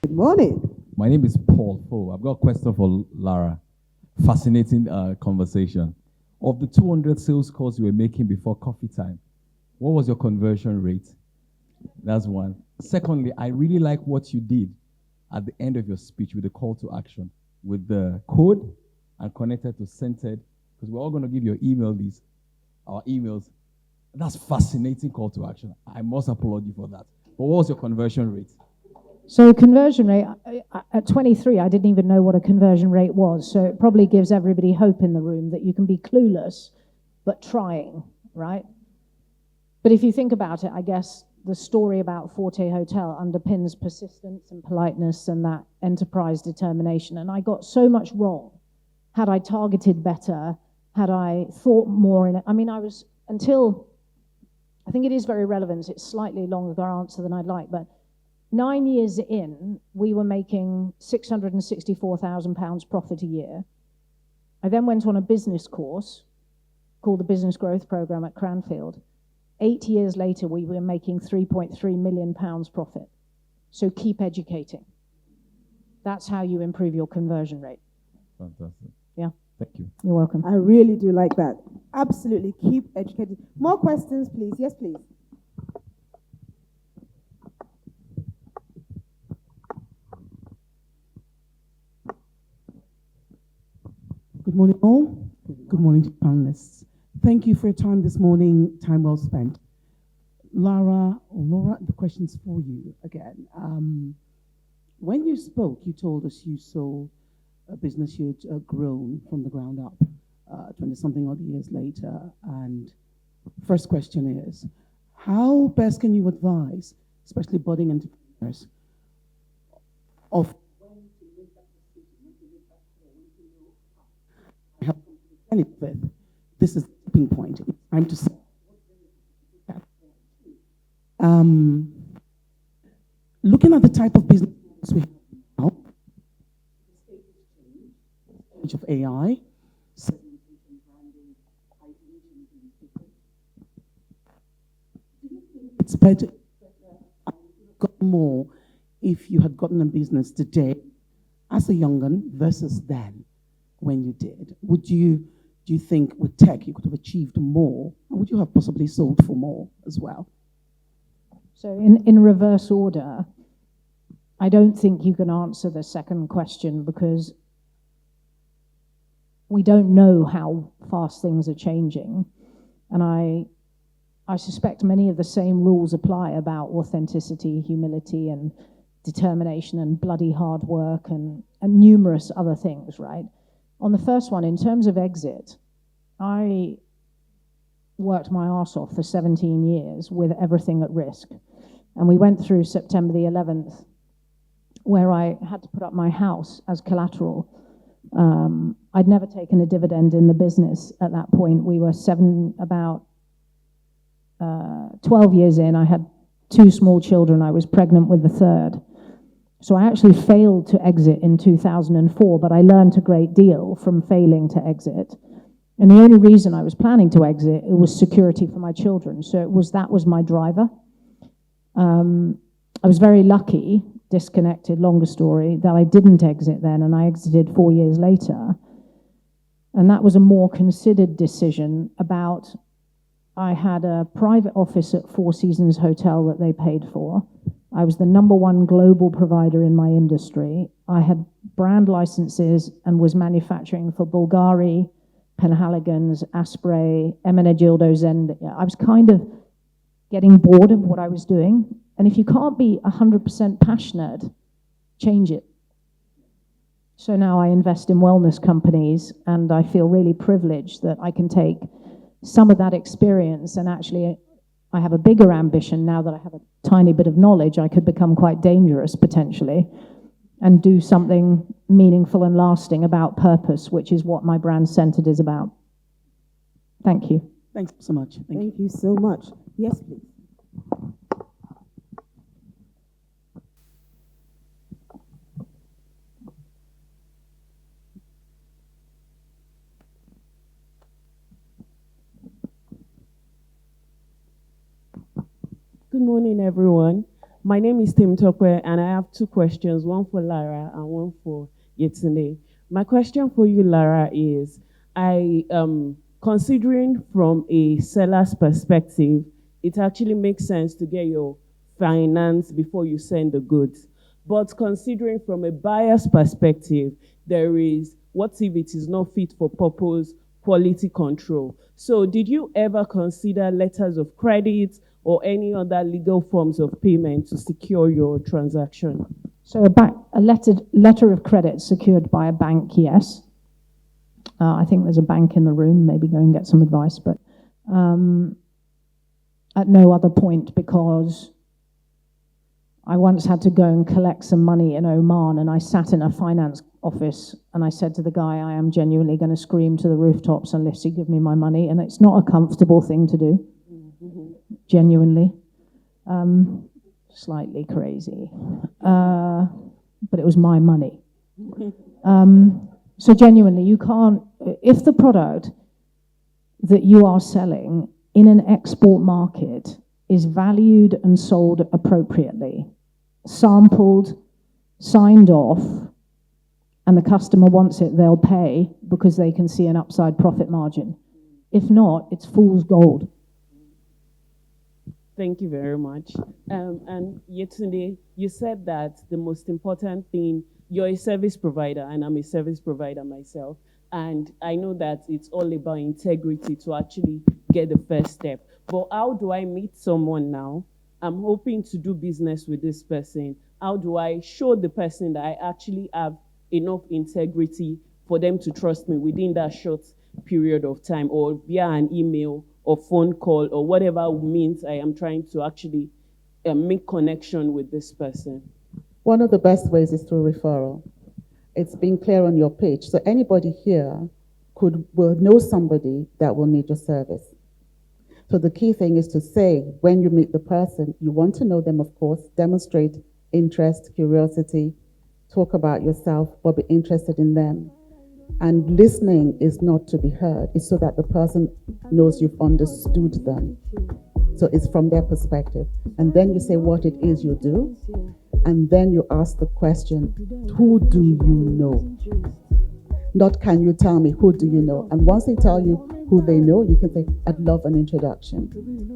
Good morning. My name is Paul. I've got a question for Lara. Fascinating conversation. Of the 200 sales calls you were making before coffee time, what was your conversion rate? That's one. Secondly, I really like what you did at the end of your speech with the call to action, with the code and connected to Centered, because we're all going to give your email list, our emails. That's fascinating call to action. I must applaud you for that. But what was your conversion rate? So conversion rate, at 23, I didn't even know what a conversion rate was. So it probably gives everybody hope in the room that you can be clueless, but trying, right? But if you think about it, I guess the story about Forte Hotel underpins persistence and politeness and that enterprise determination. And I got so much wrong. Had I targeted better, had I thought more in it, I think it is very relevant. It's slightly longer answer than I'd like, but 9 years in, we were making £664,000 profit a year. I then went on a business course called the Business Growth Program at Cranfield. 8 years later, we were making £3.3 million profit. So keep educating. That's how you improve your conversion rate. Fantastic. Yeah. Thank you. You're welcome. I really do like that. Absolutely. Keep educating. More questions, please. Yes, please. Good morning, all. Good morning to panelists. Thank you for your time this morning. Time well spent. Laura, the question's for you again. When you spoke, you told us you sold a business you'd grown from the ground up 20-something odd years later. And first question is, how best can you advise, especially budding entrepreneurs, of when to make that decision, when to make that call, when to know how I have to benefit? This is the tipping point. It's time to say. Looking at the type of business we have now, the stage has changed, the stage of AI, segmentation, branding, ideation, do you think it's better got more if you had gotten a business today as a young'un versus then when you did? Do you think with tech you could have achieved more? And would you have possibly sold for more as well? So in reverse order, I don't think you can answer the second question because we don't know how fast things are changing. And I suspect many of the same rules apply about authenticity, humility, and determination, and bloody hard work, and numerous other things, right? On the first one, in terms of exit, I worked my arse off for 17 years with everything at risk. And we went through September the 11th, where I had to put up my house as collateral. I'd never taken a dividend in the business at that point. We were 12 years in. I had 2 small children. I was pregnant with the third. So I actually failed to exit in 2004, but I learned a great deal from failing to exit. And the only reason I was planning to exit, it was security for my children. So that was my driver. I was very lucky, disconnected, longer story, that I didn't exit then, and I exited 4 years later. And that was a more considered decision about, I had a private office at Four Seasons Hotel that they paid for. I was the #1 global provider in my industry. I had brand licenses and was manufacturing for Bulgari, Penhaligon's, Asprey, Emenegildo, Zend. I was kind of getting bored of what I was doing. And if you can't be 100% passionate, change it. So now I invest in wellness companies, and I feel really privileged that I can take some of that experience, and actually I have a bigger ambition now that I have a tiny bit of knowledge. I could become quite dangerous potentially and do something meaningful and lasting about purpose, which is what my brand Centered is about. Thank you. Thanks so much. Thank you so much. Yes, please. Good morning, everyone. My name is Tim Tokwe, and I have two questions, one for Lara and one for Yetunde. My question for you, Lara, is considering from a seller's perspective, it actually makes sense to get your finance before you send the goods. But considering from a buyer's perspective, there is what if it is not fit for purpose, quality control. So did you ever consider letters of credit or any other legal forms of payment to secure your transaction? So a letter of credit secured by a bank, yes. I think there's a bank in the room, maybe go and get some advice, but at no other point, because I once had to go and collect some money in Oman, and I sat in a finance office and I said to the guy, I am genuinely going to scream to the rooftops unless you give me my money. And it's not a comfortable thing to do, genuinely. Slightly crazy. But it was my money. So genuinely, you can't, if the product that you are selling in an export market is valued and sold appropriately, sampled, signed off, and the customer wants it, they'll pay because they can see an upside profit margin. If not, it's fool's gold. Thank you very much. And Yetunde, you said that the most important thing, you're a service provider, and I'm a service provider myself, and I know that it's all about integrity to actually get the first step. But how do I meet someone now? I'm hoping to do business with this person. How do I show the person that I actually have enough integrity for them to trust me within that short period of time, or via an email or phone call or whatever means I am trying to actually make connection with this person? One of the best ways is through referral. It's being clear on your page. So anybody here will know somebody that will need your service. So the key thing is to say, when you meet the person, you want to know them, of course, demonstrate interest, curiosity, talk about yourself, but be interested in them. And listening is not to be heard. It's so that the person knows you've understood them. So it's from their perspective. And then you say what it is you do. And then you ask the question, who do you know? Not can you tell me, who do you know? And once they tell you who they know, you can say, I'd love an introduction.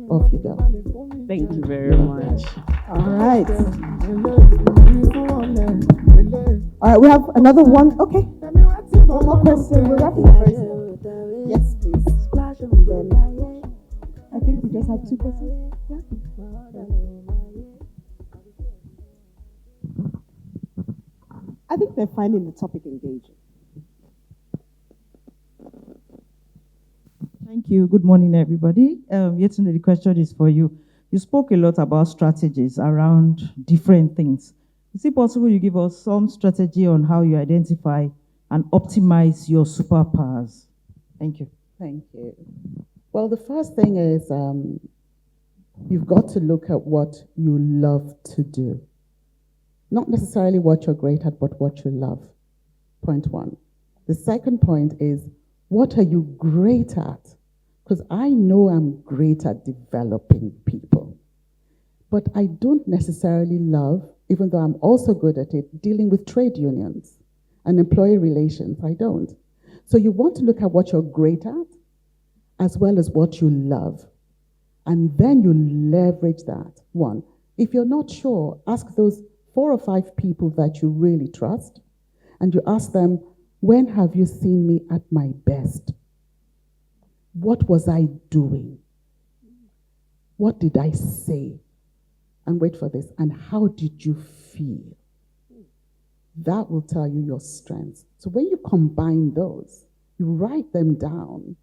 Off you go. Thank you very much. All right. All right, we have another one. Okay. One more question. We're wrapping up very soon. Yes, please. Then I think we just have two questions. Yeah. I think they're finding the topic engaging. Thank you. Good morning, everybody. Yetunde, the question is for you. You spoke a lot about strategies around different things. Is it possible you give us some strategy on how you identify and optimize your superpowers? Thank you. Thank you. Well, the first thing is you've got to look at what you love to do. Not necessarily what you're great at, but what you love. Point one. The second point is, what are you great at? Because I know I'm great at developing people. But I don't necessarily love, even though I'm also good at it, dealing with trade unions and employee relations. I don't. So you want to look at what you're great at, as well as what you love. And then you leverage that. One, if you're not sure, ask those 4 or 5 people that you really trust, and you ask them, when have you seen me at my best? What was I doing? What did I say? And wait for this. And how did you feel? That will tell you your strengths. So when you combine those, you write them down,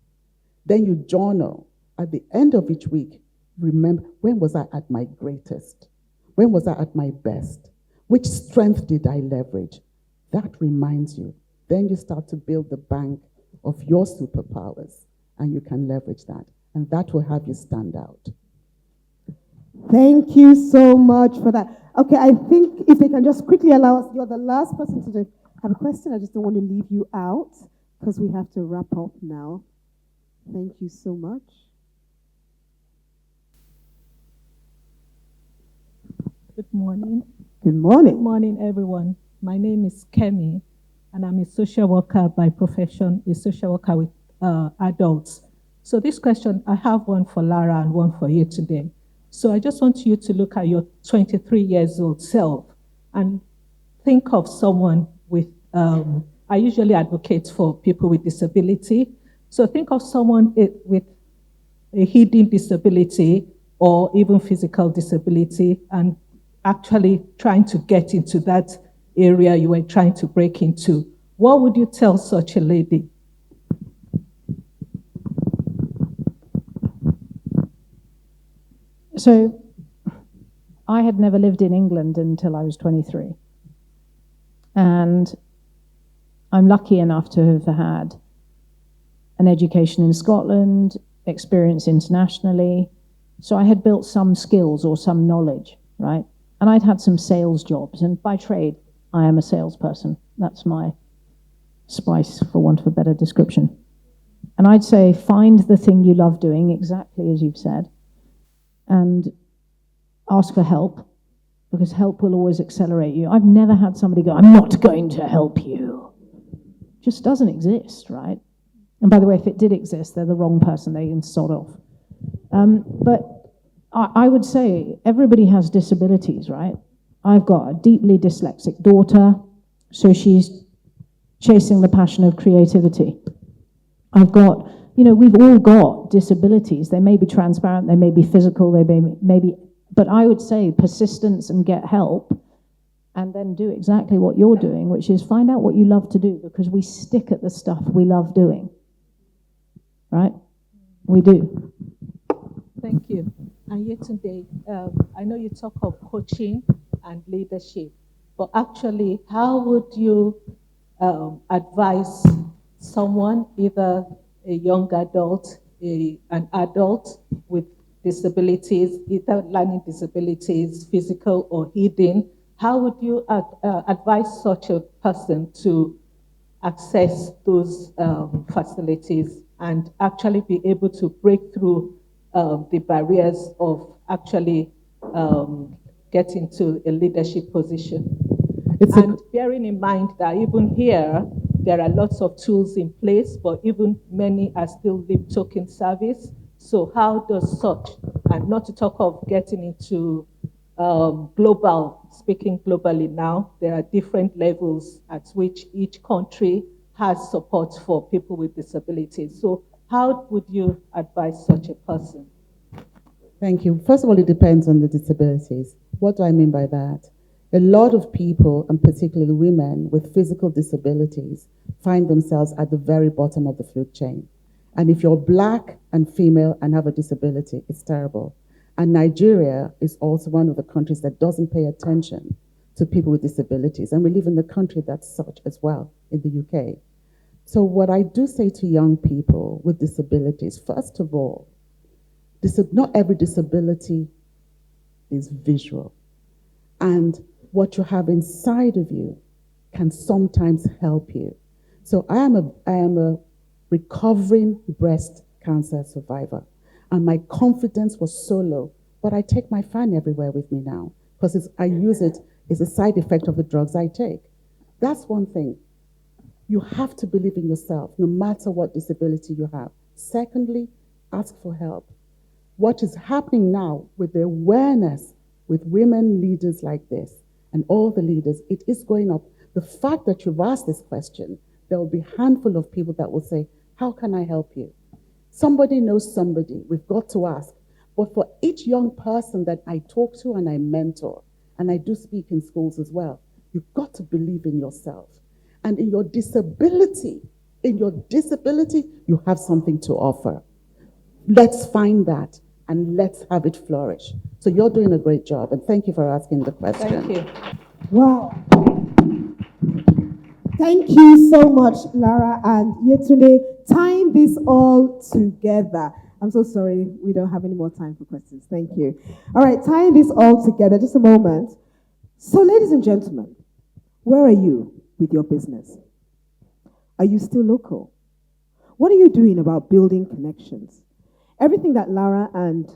then you journal. At the end of each week, remember, when was I at my greatest? When was I at my best? Which strength did I leverage? That reminds you. Then you start to build the bank of your superpowers, and you can leverage that. And that will have you stand out. Thank you so much for that. Okay, I think if they can just quickly allow us, you're the last person to have a question. I just don't want to leave you out because we have to wrap up now. Thank you so much. The Morning. Good morning. Good morning, everyone. My name is Kemi, and I'm a social worker by profession, a social worker with adults. So this question, I have one for Lara and one for you today. So I just want you to look at your 23 years old self and think of someone with, I usually advocate for people with disability. So think of someone with a hidden disability or even physical disability and actually trying to get into that area you were trying to break into. What would you tell such a lady? So I had never lived in England until I was 23. And I'm lucky enough to have had an education in Scotland, experience internationally. So I had built some skills or some knowledge, right? And I'd had some sales jobs. And by trade, I am a salesperson. That's my spice, for want of a better description. And I'd say find the thing you love doing, exactly as you've said, and ask for help, because help will always accelerate you. I've never had somebody go, I'm not going to help you. It just doesn't exist, right? And by the way, if it did exist, they're the wrong person. They can sod off. But I would say everybody has disabilities, right? I've got a deeply dyslexic daughter, so she's chasing the passion of creativity. I've got, we've all got disabilities. They may be transparent, they may be physical, they may be, but I would say persistence and get help, and then do exactly what you're doing, which is find out what you love to do, because we stick at the stuff we love doing. Right? We do. Thank you. And yet today, I know you talk of coaching and leadership, but actually, how would you advise someone, either a young adult, an adult with disabilities, either learning disabilities, physical or hidden? How would you advise such a person to access those facilities and actually be able to break through the barriers of actually getting to a leadership position? And bearing in mind that even here, there are lots of tools in place, but even many are still lip token service. So how does such, and not to talk of getting into speaking globally now, there are different levels at which each country has support for people with disabilities. So how would you advise such a person? Thank you. First of all, it depends on the disabilities. What do I mean by that? A lot of people, and particularly women with physical disabilities, find themselves at the very bottom of the food chain. And if you're black and female and have a disability, it's terrible. And Nigeria is also one of the countries that doesn't pay attention to people with disabilities. And we live in the country that's such as well, in the UK. So what I do say to young people with disabilities, first of all, not every disability is visual. And what you have inside of you can sometimes help you. So I am a recovering breast cancer survivor. And my confidence was so low, but I take my fan everywhere with me now because I use it as a side effect of the drugs I take. That's one thing. You have to believe in yourself, no matter what disability you have. Secondly, ask for help. What is happening now with the awareness with women leaders like this and all the leaders, it is going up. The fact that you've asked this question, there will be a handful of people that will say, how can I help you? Somebody knows somebody. We've got to ask. But for each young person that I talk to and I mentor, and I do speak in schools as well, you've got to believe in yourself. And in your disability, you have something to offer. Let's find that and let's have it flourish. So you're doing a great job, and thank you for asking the question. Thank you. Wow. Thank you so much, Lara and Yetunde, tying this all together. I'm so sorry, we don't have any more time for questions. Thank you. All right, tying this all together, just a moment. So, ladies and gentlemen, where are you with your business? Are you still local? What are you doing about building connections? Everything that Lara and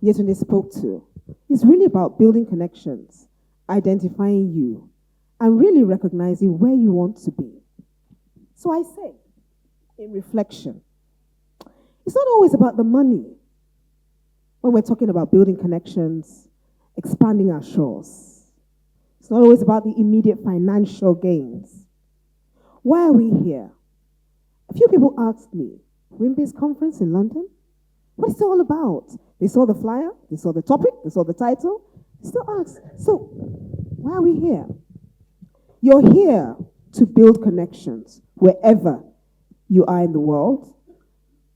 Yetunde spoke to is really about building connections identifying you, and really recognizing where you want to be. So I say, in reflection, it's not always about the money when we're talking about building connections, expanding our shores. It's not always about the immediate financial gains. Why are we here? A few people asked me, Wimbe's conference in London? What is it all about? They saw the flyer, they saw the topic, they saw the title. They still ask, so why are we here? You're here to build connections wherever you are in the world,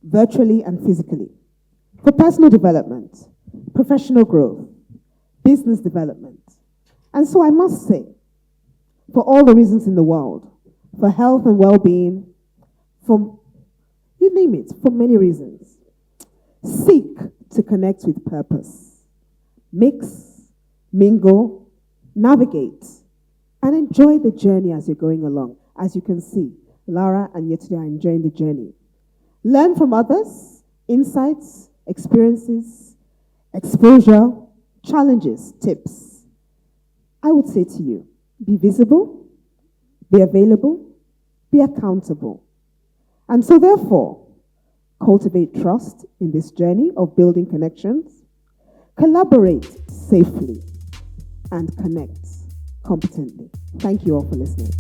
virtually and physically, for personal development, professional growth, business development. And so I must say, for all the reasons in the world, for health and well-being, for, you name it, for many reasons, seek to connect with purpose. Mix, mingle, navigate, and enjoy the journey as you're going along. As you can see, Lara and Yetunde are enjoying the journey. Learn from others, insights, experiences, exposure, challenges, tips. I would say to you, be visible, be available, be accountable. And so therefore, cultivate trust in this journey of building connections, collaborate safely, and connect competently. Thank you all for listening.